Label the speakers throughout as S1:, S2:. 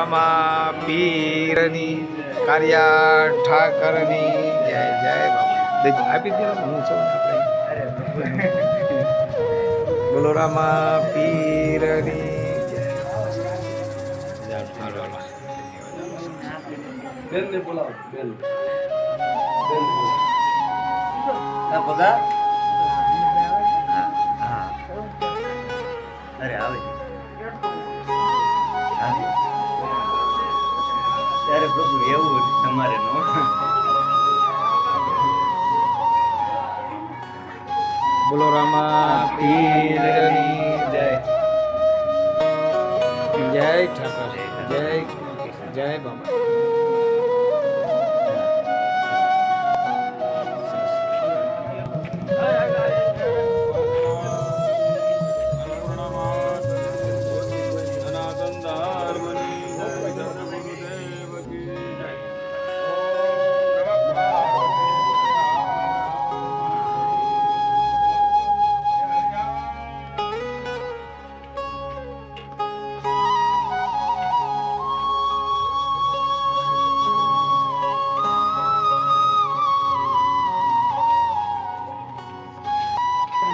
S1: રામા પીરની કારિયા ઠાકરની જય જય બાબા આપી દે હું છું આપણે બોલો રામા પીરની જય હાલો હાલો
S2: બેન ને બોલાવો બેન બેન પગા હા અરે આવે ત્યારે પ્રભુ એવું તમારે નો
S1: બોલો રામા પીરની જય જય ઠાકર જય જય બાબા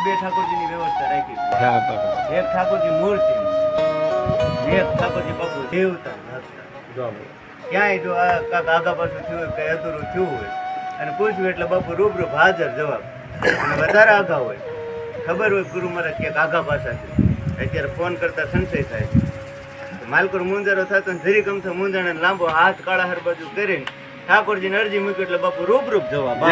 S2: બે ઠાકોરજીની વ્યવસ્થા રાખી
S1: હા બાબા
S2: એક ઠાકોરજી મૂર્તિ એક ઠાકોરજી બાપુ દેવતા ક્યાંય જો આ કાંક આગા પાછું થયું હોય કંઈ અધૂરું થયું હોય અને પૂછ્યું એટલે બાપુ રૂબરૂ હાજર જવાબ અને વધારે આગા હોય ખબર હોય ગુરુ મહારાજ ક્યાંક આગા પાછા છે અત્યારે ફોન કરતા સંશય થાય છે માલકોર મુંજારો થતો ને જરી ગમતો મુંજાણે લાંબો હાથ કાળા હર બાજુ કરીને ઠાકોરજીને અરજી મૂકી એટલે બાપુ રૂબરૂપ જવાબ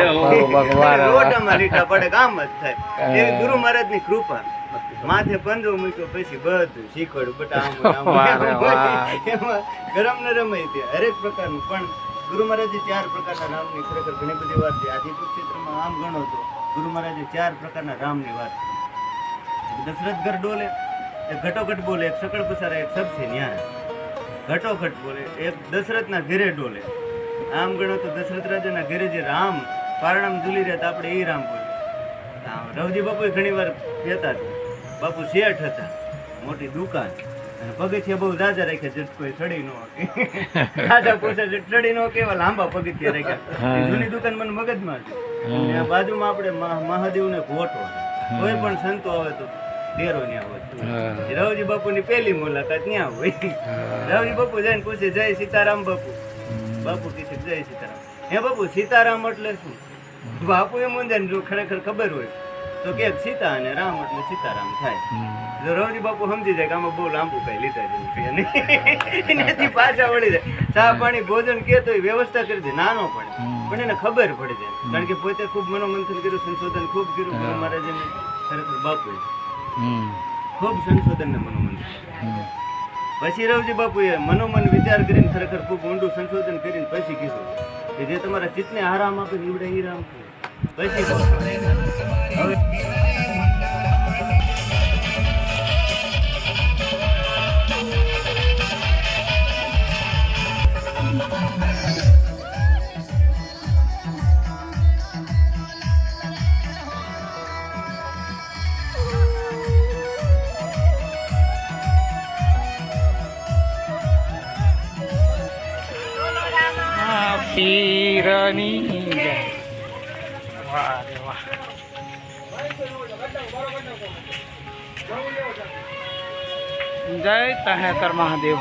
S2: લોટામાં લીટા પડે કામ જ થાય એવી ગુરુ મહારાજની કૃપા માથે પંજો મૂક્યો પછી બધું શીખવાડ્યું બટા એમાં ગરમ ને રમાય ત્યાં હરેક પ્રકારનું પણ ગુરુ મહારાજે 4 પ્રકારના રામની ખરેખર ઘણી બધી વાત છે આદિપુર ક્ષેત્રમાં આમ ગણો તો ગુરુ મહારાજે 4 પ્રકારના રામની વાત દશરથ ઘર ડોલે એક ઘટોઘટ બોલે એક સકળ પસારા એક સબસે ન્યારા ઘટોઘટ બોલે એક દશરથના ઘેરે ડોલે આમ ગણો તો દશરથ રાજાના ઘરે જે રામ પારણામ ઝૂલી રહ્યા આપણે એ રામ બોલે રવજી બાપુ ઘણી વાર કહેતા હતા બાપુ શેઠ હતા મોટી દુકાન અને પગથિયા બહુ જાજા રાખ્યા જેટ કોઈ ચડી ન રાજા પૂછે ચડી ન કેવા લાંબા પગથિયા રાખ્યા જૂની દુકાન મને મગજમાં હતી બાજુમાં આપણે મહાદેવને ઘોટો કોઈ પણ સંતો આવે તો ડેરો ન્યા હોય રવજી બાપુની પહેલી મુલાકાત ન્યા હોય રવજી બાપુ જઈને પૂછે જય સીતારામ બાપુ બાપુ કહે છે જય સીતારામ હે બાપુ સીતારામ એટલે શું બાપુ એ મુંજાને જો ખરેખર ખબર હોય તો કે સીતા અને રામ એટલે સીતારામ થાય જો રવજી બાપુ સમજી જાય કે આમાં બહુ લાંબુ કઈ લીધા જેવું એનાથી પાછા વળી જાય ચા પાણી ભોજન કે તો વ્યવસ્થા કરી દે નાનો પડે પણ એને ખબર પડી જાય કારણ કે પોતે ખૂબ મનોમંથન કર્યું સંશોધન ખૂબ કર્યું ગુરુ મહારાજે ખરેખર બાપુએ ખૂબ સંશોધન ને મનોમંથન પછી રવજી બાપુએ મનોમન વિચાર કરીને ખરેખર ખૂબ ઊંડું સંશોધન કરીને પછી કીધું કે જે તમારા ચિત્તને આરામ આપે નીવડે એ રામ પછી હવે
S1: પીરની જય વાહ રે વાહ જય તહેતર મહાદેવ